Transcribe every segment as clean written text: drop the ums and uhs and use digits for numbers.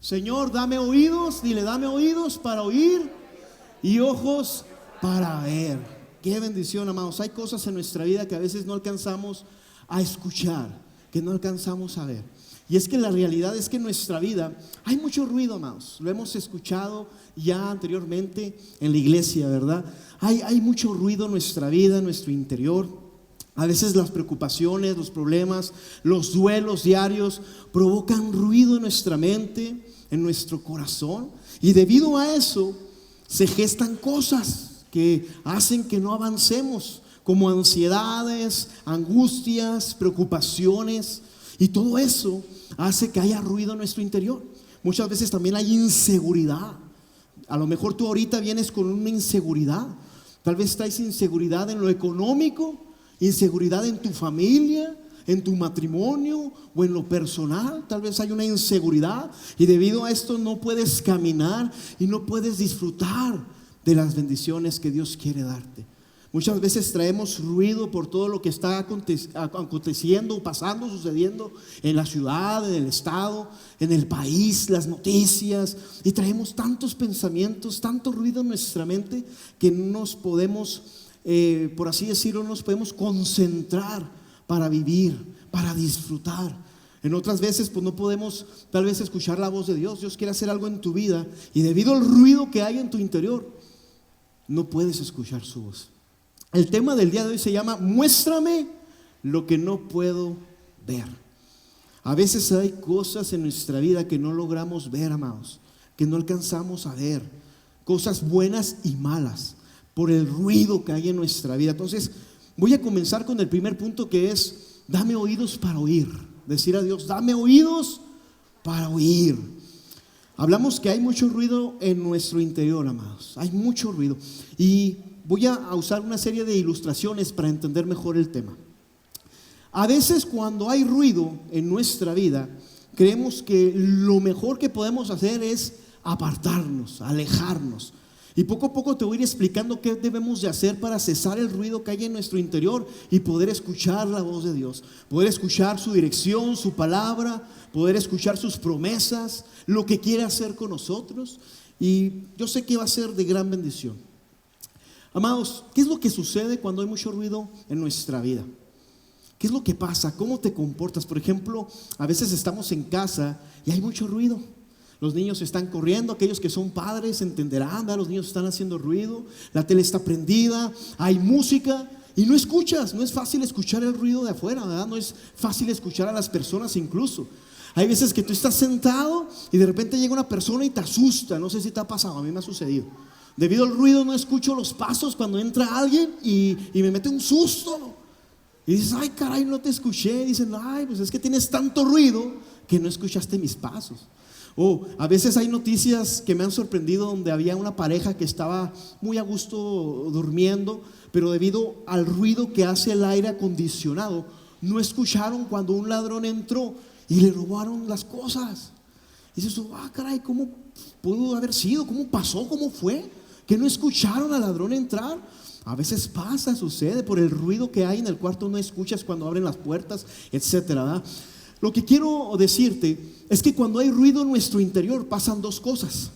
Señor, dame oídos, dile, dame oídos para oír y ojos para ver. Qué bendición, amados. Hay cosas en nuestra vida que a veces no alcanzamos a escuchar, que no alcanzamos a ver. Y es que la realidad es que en nuestra vida hay mucho ruido, amados. Lo hemos escuchado ya anteriormente en la iglesia, ¿verdad? Hay mucho ruido en nuestra vida, en nuestro interior. A veces las preocupaciones, los problemas, los duelos diarios provocan ruido en nuestra mente, en nuestro corazón. Y debido a eso se gestan cosas que hacen que no avancemos, como ansiedades, angustias, preocupaciones. Y todo eso hace que haya ruido en nuestro interior. Muchas veces también hay inseguridad. A lo mejor tú ahorita vienes con una inseguridad. Tal vez traes inseguridad en lo económico, inseguridad en tu familia, en tu matrimonio o en lo personal. Tal vez hay una inseguridad y debido a esto no puedes caminar y no puedes disfrutar de las bendiciones que Dios quiere darte. Muchas veces traemos ruido por todo lo que está aconteciendo, pasando, sucediendo en la ciudad, en el estado, en el país, las noticias, y traemos tantos pensamientos, tanto ruido en nuestra mente que no nos podemos, por así decirlo, no nos podemos concentrar para vivir, para disfrutar. En otras veces pues no podemos tal vez escuchar la voz de Dios. Dios quiere hacer algo en tu vida y debido al ruido que hay en tu interior no puedes escuchar su voz. El tema del día de hoy se llama muéstrame lo que no puedo ver. A veces hay cosas en nuestra vida que no logramos ver, amados, que no alcanzamos a ver, cosas buenas y malas por el ruido que hay en nuestra vida. Entonces voy a comenzar con el primer punto, que es dame oídos para oír. Decir a Dios, dame oídos para oír. Hablamos que hay mucho ruido en nuestro interior, amados. Hay mucho ruido. Y voy a usar una serie de ilustraciones para entender mejor el tema. A veces cuando hay ruido en nuestra vida, creemos que lo mejor que podemos hacer es apartarnos, alejarnos. Y poco a poco te voy a ir explicando qué debemos de hacer para cesar el ruido que hay en nuestro interior y poder escuchar la voz de Dios, poder escuchar su dirección, su palabra, poder escuchar sus promesas, lo que quiere hacer con nosotros. Y yo sé que va a ser de gran bendición. Amados, ¿qué es lo que sucede cuando hay mucho ruido en nuestra vida? ¿Qué es lo que pasa? ¿Cómo te comportas? Por ejemplo, a veces estamos en casa y hay mucho ruido. Los niños están corriendo, aquellos que son padres entenderán, ¿verdad? Los niños están haciendo ruido, la tele está prendida, hay música y no escuchas. No es fácil escuchar el ruido de afuera, ¿verdad? No es fácil escuchar a las personas incluso. Hay veces que tú estás sentado y de repente llega una persona y te asusta. No sé si te ha pasado, a mí me ha sucedido. Debido al ruido no escucho los pasos cuando entra alguien y me mete un susto. Y dices, ay caray, no te escuché. Y dicen, ay, pues es que tienes tanto ruido que no escuchaste mis pasos. O a veces hay noticias que me han sorprendido donde había una pareja que estaba muy a gusto durmiendo, pero debido al ruido que hace el aire acondicionado, no escucharon cuando un ladrón entró y le robaron las cosas. Y dices, ah caray, ¿cómo pudo haber sido? ¿Cómo pasó? ¿Cómo fue? ¿Que no escucharon al ladrón entrar? A veces pasa, sucede por el ruido que hay en el cuarto, no escuchas cuando abren las puertas, etcétera, ¿verdad? Lo que quiero decirte es que cuando hay ruido en nuestro interior pasan dos cosas.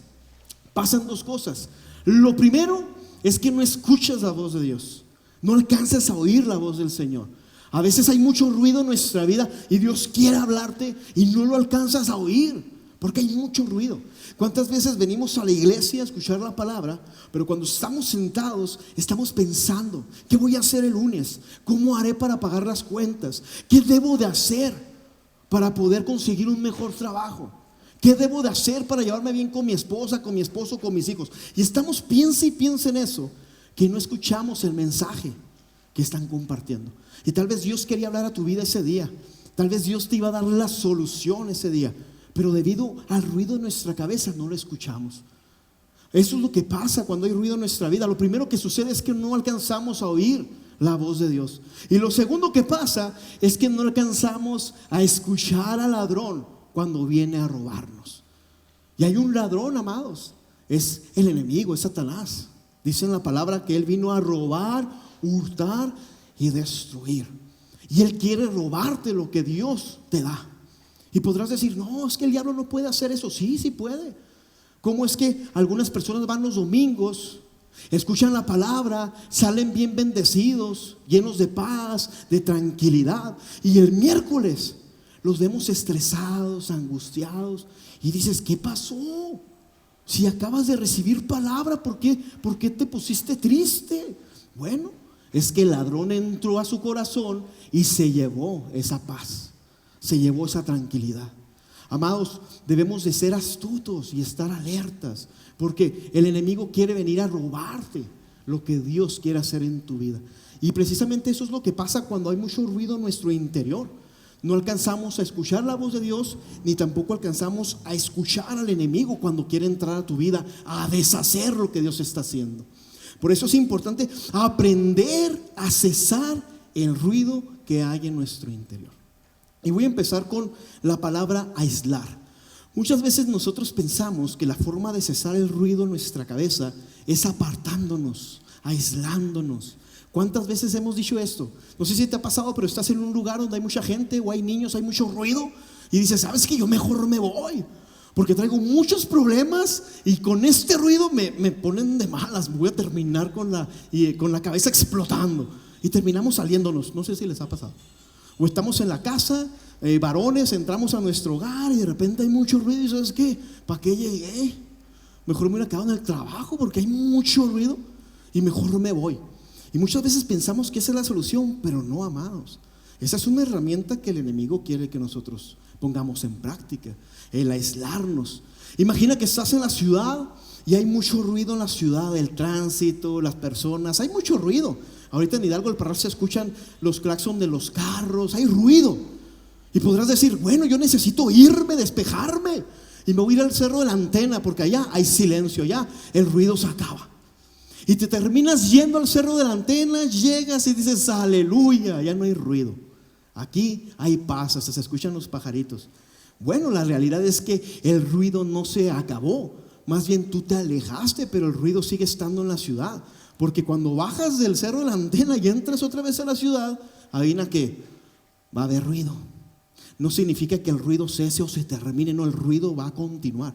Pasan dos cosas. Lo primero es que no escuchas la voz de Dios, no alcanzas a oír la voz del Señor. A veces hay mucho ruido en nuestra vida y Dios quiere hablarte y no lo alcanzas a oír porque hay mucho ruido. ¿Cuántas veces venimos a la iglesia a escuchar la palabra, pero cuando estamos sentados estamos pensando, ¿qué voy a hacer el lunes? ¿Cómo haré para pagar las cuentas? ¿Qué debo de hacer para poder conseguir un mejor trabajo? ¿Qué debo de hacer para llevarme bien con mi esposa, con mi esposo, con mis hijos? Y estamos piensa y piensa en eso, que no escuchamos el mensaje que están compartiendo. Y tal vez Dios quería hablar a tu vida ese día, tal vez Dios te iba a dar la solución ese día, pero debido al ruido en nuestra cabeza no lo escuchamos. Eso es lo que pasa cuando hay ruido en nuestra vida. Lo primero que sucede es que no alcanzamos a oír la voz de Dios. Y lo segundo que pasa es que no alcanzamos a escuchar al ladrón cuando viene a robarnos. Y hay un ladrón, amados, es el enemigo, es Satanás. Dice en la palabra que él vino a robar, hurtar y destruir. Y él quiere robarte lo que Dios te da. Y podrás decir, no, es que el diablo no puede hacer eso. Sí, sí puede. ¿Cómo es que algunas personas van los domingos, escuchan la palabra, salen bien bendecidos, llenos de paz, de tranquilidad, y el miércoles los vemos estresados, angustiados, y dices, ¿qué pasó? Si acabas de recibir palabra, ¿por qué te pusiste triste? Bueno, es que el ladrón entró a su corazón y se llevó esa paz, se llevó esa tranquilidad. Amados, debemos de ser astutos y estar alertas, porque el enemigo quiere venir a robarte lo que Dios quiere hacer en tu vida. Y precisamente eso es lo que pasa cuando hay mucho ruido en nuestro interior. No alcanzamos a escuchar la voz de Dios, ni tampoco alcanzamos a escuchar al enemigo cuando quiere entrar a tu vida a deshacer lo que Dios está haciendo. Por eso es importante aprender a cesar el ruido que hay en nuestro interior. Y voy a empezar con la palabra aislar. Muchas veces nosotros pensamos que la forma de cesar el ruido en nuestra cabeza es apartándonos, aislándonos. ¿Cuántas veces hemos dicho esto? No sé si te ha pasado, pero estás en un lugar donde hay mucha gente o hay niños, hay mucho ruido, y dices, ¿sabes qué? Yo mejor me voy, porque traigo muchos problemas y con este ruido me ponen de malas. Voy a terminar con la cabeza explotando. Y terminamos saliéndonos. No sé si les ha pasado. O estamos en la casa, varones, entramos a nuestro hogar y de repente hay mucho ruido. Y ¿sabes qué? ¿Para qué llegué? Mejor me hubiera quedado en el trabajo porque hay mucho ruido y mejor me voy. Y muchas veces pensamos que esa es la solución, pero no, amados. Esa es una herramienta que el enemigo quiere que nosotros pongamos en práctica, el aislarnos. Imagina que estás en la ciudad y hay mucho ruido en la ciudad, el tránsito, las personas, hay mucho ruido. Ahorita en Hidalgo, el Parral, se escuchan los claxon de los carros, hay ruido. Y podrás decir, bueno, yo necesito irme, despejarme, y me voy a ir al Cerro de la Antena, porque allá hay silencio, allá el ruido se acaba. Y te terminas yendo al Cerro de la Antena, llegas y dices, aleluya, ya no hay ruido. Aquí hay paz, hasta se escuchan los pajaritos. Bueno, la realidad es que el ruido no se acabó, más bien tú te alejaste, pero el ruido sigue estando en la ciudad. Porque cuando bajas del Cerro de la Antena y entras otra vez a la ciudad, adivina que va a haber ruido. No significa que el ruido cese o se termine, no, el ruido va a continuar.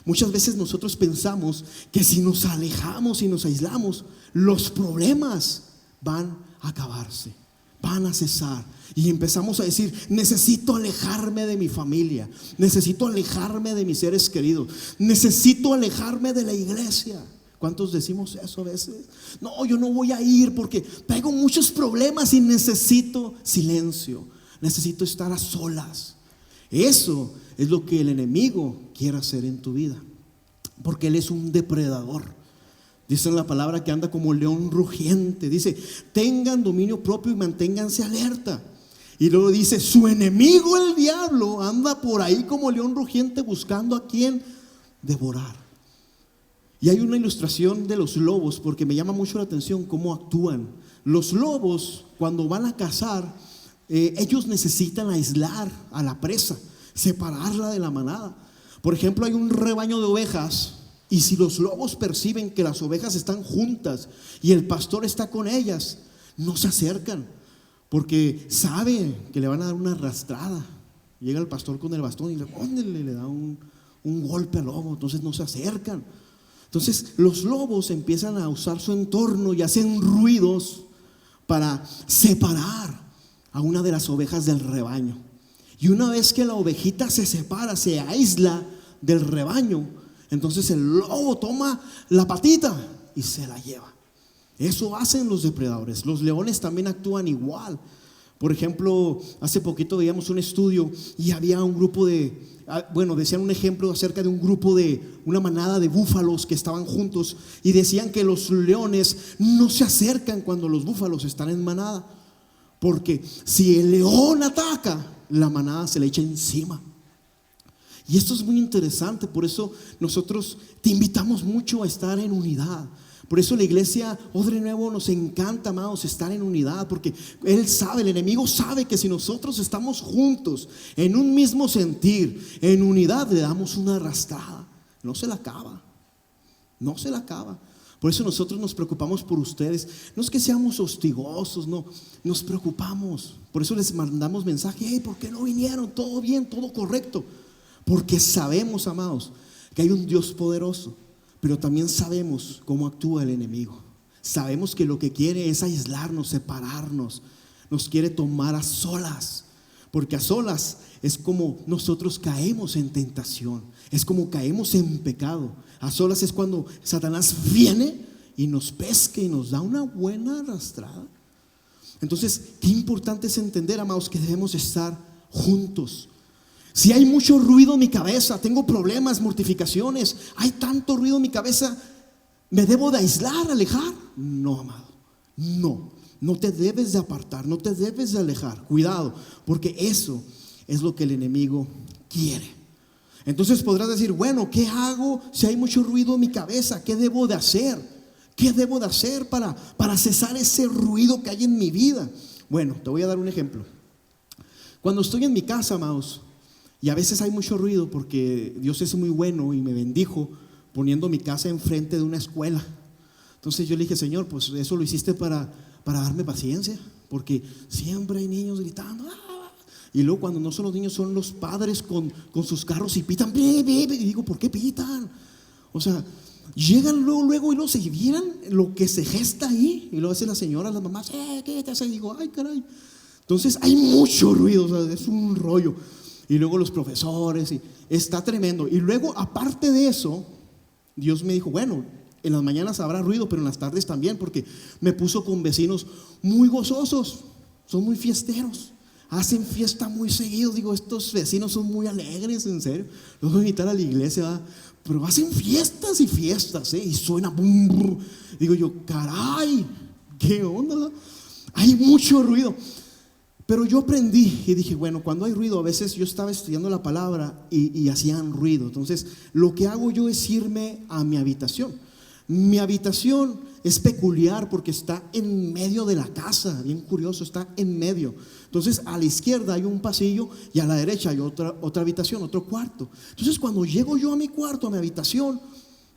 Muchas veces nosotros pensamos que si nos alejamos y nos aislamos, los problemas van a acabarse, van a cesar. Y empezamos a decir, necesito alejarme de mi familia, necesito alejarme de mis seres queridos, necesito alejarme de la iglesia. ¿Cuántos decimos eso a veces? No, yo no voy a ir porque tengo muchos problemas y necesito silencio, necesito estar a solas. Eso es lo que el enemigo quiere hacer en tu vida, porque él es un depredador. Dice en la palabra que anda como león rugiente. Dice, tengan dominio propio y manténganse alerta. Y luego dice, su enemigo el diablo anda por ahí como león rugiente buscando a quien devorar. Y hay una ilustración de los lobos, porque me llama mucho la atención cómo actúan. Los lobos, cuando van a cazar, ellos necesitan aislar a la presa, separarla de la manada. Por ejemplo, hay un rebaño de ovejas, y si los lobos perciben que las ovejas están juntas y el pastor está con ellas, no se acercan, porque sabe que le van a dar una arrastrada. Llega el pastor con el bastón y le da un golpe al lobo, entonces no se acercan. Entonces los lobos empiezan a usar su entorno y hacen ruidos para separar a una de las ovejas del rebaño. Y una vez que la ovejita se separa, se aísla del rebaño, entonces el lobo toma la patita y se la lleva. Eso hacen los depredadores. Los leones también actúan igual. Por ejemplo, hace poquito veíamos un estudio y había un grupo decían un ejemplo acerca de un grupo una manada de búfalos que estaban juntos, y decían que los leones no se acercan cuando los búfalos están en manada, porque si el león ataca, la manada se le echa encima. Y esto es muy interesante, por eso nosotros te invitamos mucho a estar en unidad. Por eso la iglesia Odre Nuevo nos encanta, amados, estar en unidad, porque él sabe, el enemigo sabe que si nosotros estamos juntos, en un mismo sentir, en unidad, le damos una arrastrada. No se la acaba, no se la acaba. Por eso nosotros nos preocupamos por ustedes. No es que seamos hostigosos, no, nos preocupamos. Por eso les mandamos mensaje: hey, ¿por qué no vinieron? Todo bien, todo correcto. Porque sabemos, amados, que hay un Dios poderoso, pero también sabemos cómo actúa el enemigo. Sabemos que lo que quiere es aislarnos, separarnos. Nos quiere tomar a solas, porque a solas es como nosotros caemos en tentación, es como caemos en pecado. A solas es cuando Satanás viene y nos pesca y nos da una buena arrastrada. Entonces, qué importante es entender, amados, que debemos estar juntos. Si hay mucho ruido en mi cabeza, tengo problemas, mortificaciones, hay tanto ruido en mi cabeza, ¿me debo de aislar, alejar? No, amado, no te debes de apartar, no te debes de alejar. Cuidado, porque eso es lo que el enemigo quiere. Entonces podrás decir: bueno, ¿qué hago si hay mucho ruido en mi cabeza? ¿Qué debo de hacer? ¿Qué debo de hacer para cesar ese ruido que hay en mi vida? Bueno, te voy a dar un ejemplo. Cuando estoy en mi casa, amados, y a veces hay mucho ruido, porque Dios es muy bueno y me bendijo poniendo mi casa enfrente de una escuela. Entonces yo le dije: Señor, pues eso lo hiciste para darme paciencia, porque siempre hay niños gritando. Y luego cuando no son los niños, son los padres con sus carros y pitan. Y digo: ¿por qué pitan? O sea, llegan luego y luego se vieran lo que se gesta ahí. Y luego hacen las señoras, las mamás: ¿qué te hace? Y digo: ay, caray. Entonces hay mucho ruido, o sea, es un rollo. Y luego los profesores, y está tremendo. Y luego, aparte de eso, Dios me dijo: bueno, en las mañanas habrá ruido, pero en las tardes también, porque me puso con vecinos muy gozosos, son muy fiesteros, hacen fiesta muy seguido. Digo: estos vecinos son muy alegres, en serio. Los voy a invitar a la iglesia, ¿verdad? Pero hacen fiestas y fiestas, y suena bum, bum. Digo yo: caray, ¿qué onda? Hay mucho ruido. Pero yo aprendí y dije: bueno, cuando hay ruido, a veces yo estaba estudiando la palabra y hacían ruido. Entonces lo que hago yo es irme a mi habitación. Mi habitación es peculiar porque está en medio de la casa, bien curioso, está en medio. Entonces a la izquierda hay un pasillo y a la derecha hay otra habitación, otro cuarto. Entonces cuando llego yo a mi cuarto, a mi habitación,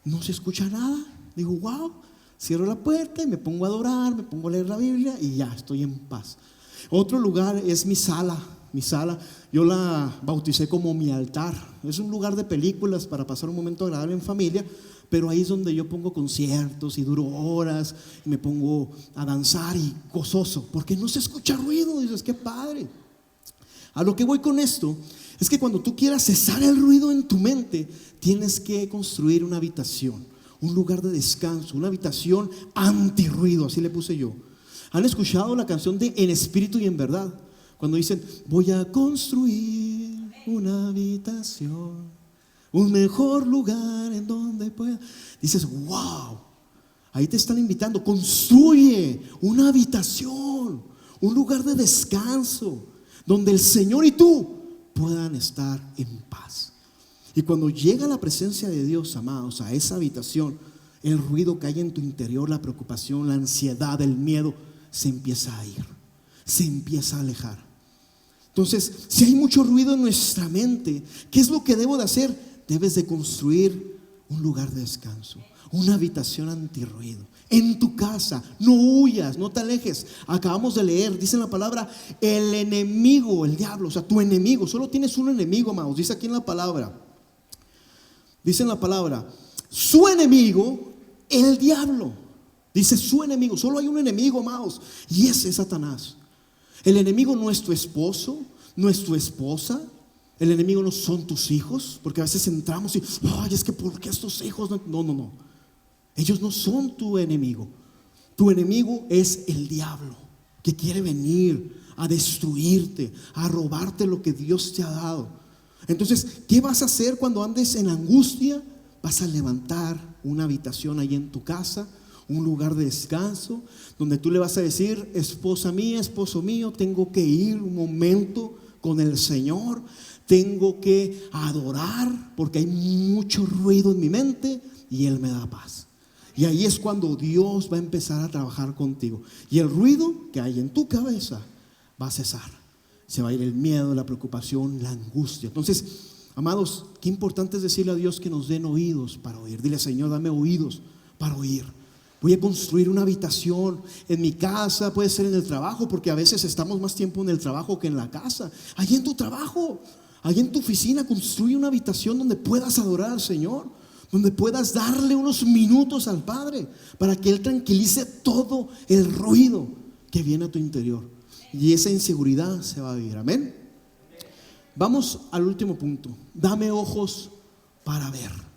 no se escucha nada. Digo: wow, cierro la puerta y me pongo a adorar, me pongo a leer la Biblia y ya estoy en paz. Otro lugar es mi sala. Mi sala, yo la bauticé como mi altar. Es un lugar de películas para pasar un momento agradable en familia, pero ahí es donde yo pongo conciertos y duro horas y me pongo a danzar y gozoso, porque no se escucha ruido. Dices: qué padre. A lo que voy con esto es que cuando tú quieras cesar el ruido en tu mente, tienes que construir una habitación, un lugar de descanso, una habitación antirruido, así le puse yo. ¿Han escuchado la canción de En Espíritu y en Verdad? Cuando dicen: voy a construir una habitación, un mejor lugar en donde pueda. Dices: wow, ahí te están invitando. Construye una habitación, un lugar de descanso, donde el Señor y tú puedan estar en paz. Y cuando llega la presencia de Dios, amados, a esa habitación, el ruido que hay en tu interior, la preocupación, la ansiedad, el miedo, se empieza a ir, se empieza a alejar. Entonces, si hay mucho ruido en nuestra mente, ¿qué es lo que debo de hacer? Debes de construir un lugar de descanso, una habitación antirruido en tu casa. No huyas, no te alejes. Acabamos de leer, dice en la palabra, el enemigo, el diablo, o sea, tu enemigo. Solo tienes un enemigo, amados. Dice aquí en la palabra, dice en la palabra, su enemigo, el diablo. Dice su enemigo, solo hay un enemigo, amados, y ese es Satanás. El enemigo no es tu esposo, no es tu esposa. El enemigo no son tus hijos, porque a veces entramos y ay, es que ¿por qué estos hijos? No. Ellos no son tu enemigo. Tu enemigo es el diablo, que quiere venir a destruirte, a robarte lo que Dios te ha dado. Entonces, ¿qué vas a hacer cuando andes en angustia? Vas a levantar una habitación ahí en tu casa, un lugar de descanso, donde tú le vas a decir: esposa mía, esposo mío, tengo que ir un momento con el Señor, tengo que adorar, porque hay mucho ruido en mi mente y Él me da paz. Y ahí es cuando Dios va a empezar a trabajar contigo, y el ruido que hay en tu cabeza va a cesar. Se va a ir el miedo, la preocupación, la angustia. Entonces, amados, qué importante es decirle a Dios que nos den oídos para oír. Dile: Señor, dame oídos para oír. Voy a construir una habitación en mi casa, puede ser en el trabajo, porque a veces estamos más tiempo en el trabajo que en la casa. Allí en tu trabajo, allí en tu oficina, construye una habitación donde puedas adorar al Señor, donde puedas darle unos minutos al Padre para que Él tranquilice todo el ruido que viene a tu interior. Y esa inseguridad se va a vivir. Amén. Vamos al último punto. Dame ojos para ver.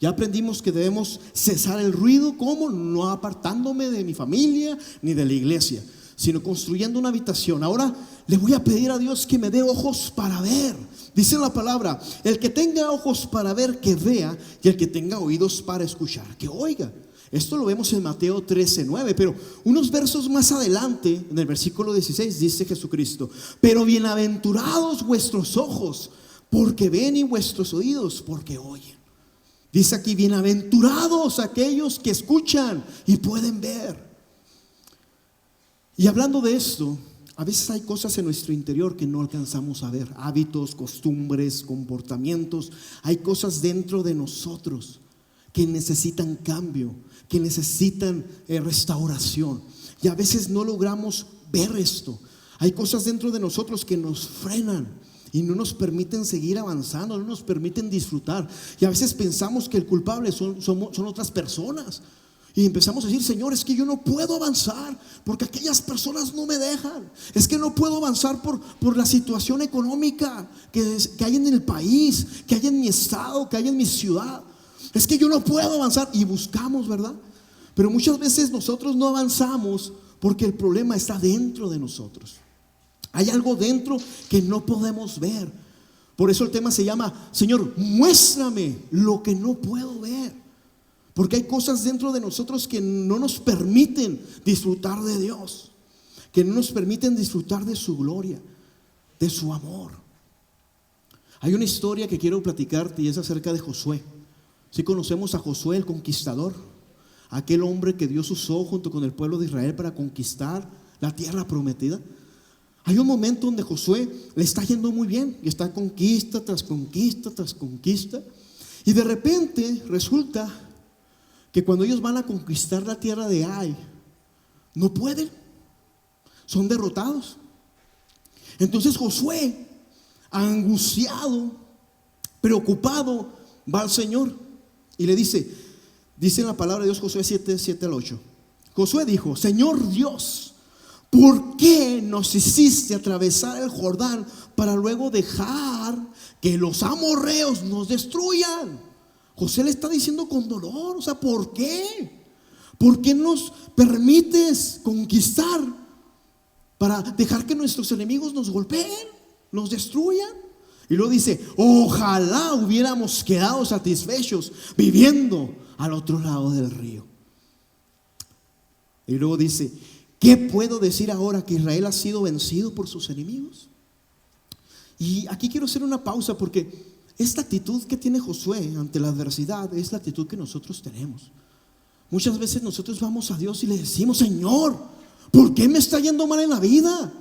Ya aprendimos que debemos cesar el ruido. ¿Cómo? No apartándome de mi familia ni de la iglesia, sino construyendo una habitación. Ahora le voy a pedir a Dios que me dé ojos para ver. Dice la palabra: el que tenga ojos para ver, que vea, y el que tenga oídos para escuchar, que oiga. Esto lo vemos en Mateo 13:9, pero unos versos más adelante, en el versículo 16, dice Jesucristo: pero bienaventurados vuestros ojos, porque ven, y vuestros oídos, porque oyen. Dice aquí: bienaventurados aquellos que escuchan y pueden ver. Y hablando de esto, a veces hay cosas en nuestro interior que no alcanzamos a ver. Hábitos, costumbres, comportamientos. Hay cosas dentro de nosotros que necesitan cambio, que necesitan restauración. Y a veces no logramos ver esto. Hay cosas dentro de nosotros que nos frenan y no nos permiten seguir avanzando, no nos permiten disfrutar. Y a veces pensamos que el culpable son otras personas. Y empezamos a decir: Señor, es que yo no puedo avanzar porque aquellas personas no me dejan. Es que no puedo avanzar por la situación económica que hay en el país, que hay en mi estado, que hay en mi ciudad. Es que yo no puedo avanzar. Y buscamos, ¿verdad? Pero muchas veces nosotros no avanzamos porque el problema está dentro de nosotros. Hay algo dentro que no podemos ver. Por eso el tema se llama: Señor, muéstrame lo que no puedo ver. Porque hay cosas dentro de nosotros que no nos permiten disfrutar de Dios, que no nos permiten disfrutar de su gloria, de su amor. Hay una historia que quiero platicarte y es acerca de Josué. Si conocemos a Josué, el conquistador, aquel hombre que Dios usó junto con el pueblo de Israel para conquistar la tierra prometida. Hay un momento donde Josué le está yendo muy bien y está conquista tras conquista tras conquista. Y de repente resulta que cuando ellos van a conquistar la tierra de Ai, no pueden, son derrotados. Entonces Josué, angustiado, preocupado, va al Señor y le dice en la palabra de Dios, Josué 7 al 8. Josué dijo: Señor Dios, ¿por qué nos hiciste atravesar el Jordán para luego dejar que los amorreos nos destruyan? José le está diciendo con dolor, o sea, ¿por qué? ¿Por qué nos permites conquistar para dejar que nuestros enemigos nos golpeen, nos destruyan? Y luego dice: ojalá hubiéramos quedado satisfechos viviendo al otro lado del río. Y luego dice: ¿qué puedo decir ahora que Israel ha sido vencido por sus enemigos? Y aquí quiero hacer una pausa, porque esta actitud que tiene Josué ante la adversidad es la actitud que nosotros tenemos. Muchas veces nosotros vamos a Dios y le decimos: Señor, ¿por qué me está yendo mal en la vida?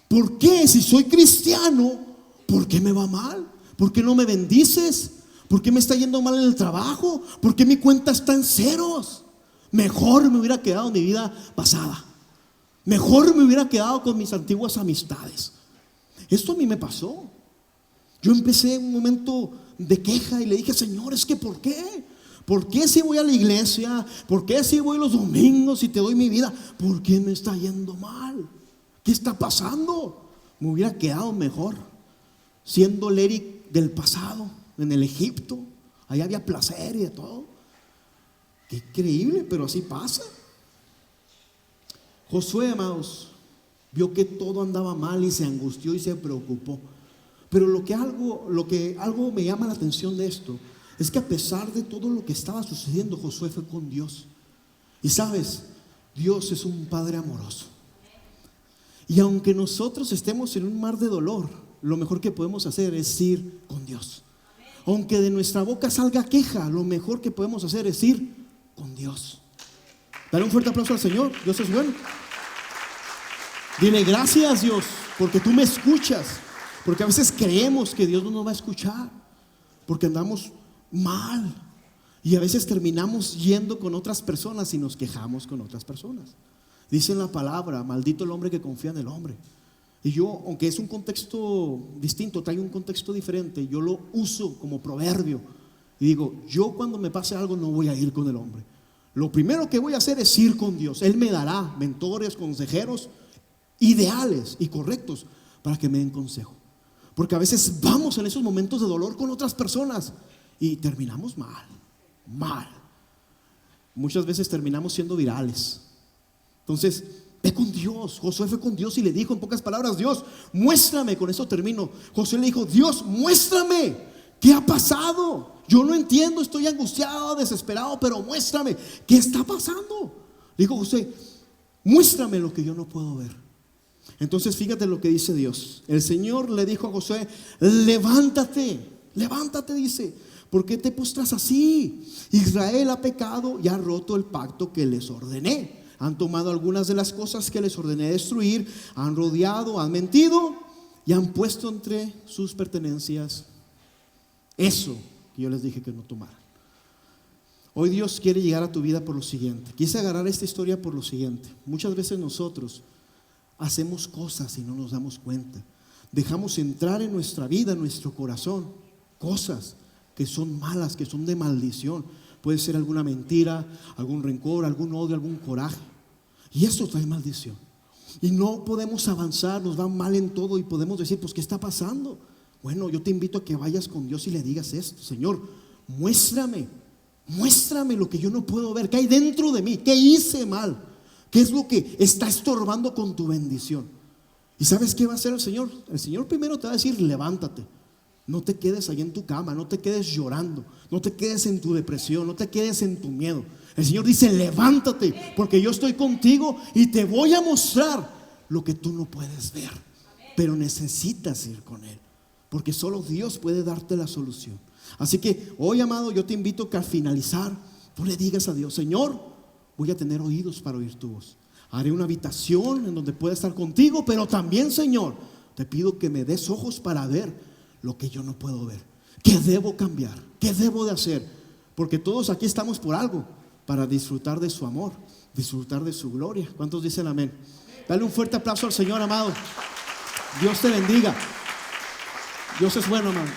¿Por qué? Si soy cristiano, ¿por qué me va mal? ¿Por qué no me bendices? ¿Por qué me está yendo mal en el trabajo? ¿Por qué mi cuenta está en ceros? Mejor me hubiera quedado en mi vida pasada. Mejor me hubiera quedado con mis antiguas amistades. Esto a mí me pasó. Yo empecé en un momento de queja y le dije: Señor, es que ¿por qué? ¿Por qué si voy a la iglesia? ¿Por qué si voy los domingos y te doy mi vida? ¿Por qué me está yendo mal? ¿Qué está pasando? Me hubiera quedado mejor siendo el Eric del pasado, en el Egipto. Allá había placer y de todo. Qué increíble, pero así pasa. Josué, amados, vio que todo andaba mal y se angustió y se preocupó. Pero lo que algo me llama la atención de esto es que a pesar de todo lo que estaba sucediendo, Josué fue con Dios. Y sabes, Dios es un Padre amoroso. Y aunque nosotros estemos en un mar de dolor, lo mejor que podemos hacer es ir con Dios. Aunque de nuestra boca salga queja, lo mejor que podemos hacer es ir con Dios. Dale un fuerte aplauso al Señor. Dios es bueno. Dile: gracias, Dios, porque tú me escuchas. Porque a veces creemos que Dios no nos va a escuchar porque andamos mal. Y a veces terminamos yendo con otras personas y nos quejamos con otras personas. Dice en la palabra, maldito el hombre que confía en el hombre. Y yo, aunque es un contexto distinto, trae un contexto diferente, yo lo uso como proverbio. Y digo, yo cuando me pase algo no voy a ir con el hombre. Lo primero que voy a hacer es ir con Dios. Él me dará mentores, consejeros ideales y correctos para que me den consejo. Porque a veces vamos en esos momentos de dolor con otras personas y terminamos mal. Muchas veces terminamos siendo virales. Entonces, ve con Dios. Josué fue con Dios y le dijo en pocas palabras: Dios, muéstrame. Con eso termino. Josué le dijo: Dios, muéstrame. ¿Qué ha pasado? Yo no entiendo, estoy angustiado, desesperado, pero muéstrame. ¿Qué está pasando? Le dijo Josué: muéstrame lo que yo no puedo ver. Entonces fíjate lo que dice Dios. El Señor le dijo a Josué: levántate, dice. ¿Por qué te postras así? Israel ha pecado y ha roto el pacto que les ordené. Han tomado algunas de las cosas que les ordené destruir, han rodeado, han mentido y han puesto entre sus pertenencias eso que yo les dije que no tomaran. Hoy Dios quiere llegar a tu vida por lo siguiente. Quise agarrar esta historia por lo siguiente. Muchas veces nosotros hacemos cosas y no nos damos cuenta. Dejamos entrar en nuestra vida, en nuestro corazón, cosas que son malas, que son de maldición. Puede ser alguna mentira, algún rencor, algún odio, algún coraje. Y eso trae maldición. Y no podemos avanzar, nos va mal en todo y podemos decir: pues ¿qué está pasando? Bueno, yo te invito a que vayas con Dios y le digas esto: Señor, muéstrame lo que yo no puedo ver. ¿Qué hay dentro de mí? ¿Qué hice mal? ¿Qué es lo que está estorbando con tu bendición? ¿Y sabes qué va a hacer el Señor? El Señor primero te va a decir: levántate. No te quedes ahí en tu cama, no te quedes llorando, no te quedes en tu depresión, no te quedes en tu miedo. El Señor dice: levántate, porque yo estoy contigo y te voy a mostrar lo que tú no puedes ver. Pero necesitas ir con Él, porque solo Dios puede darte la solución. Así que hoy, amado, yo te invito que al finalizar tú le digas a Dios: Señor, voy a tener oídos para oír tu voz. Haré una habitación en donde pueda estar contigo, pero también, Señor, te pido que me des ojos para ver lo que yo no puedo ver. ¿Qué debo cambiar? ¿Qué debo de hacer? Porque todos aquí estamos por algo, para disfrutar de su amor, disfrutar de su gloria. ¿Cuántos dicen amén? Dale un fuerte aplauso al Señor, amado. Dios te bendiga. Dios es bueno, amado.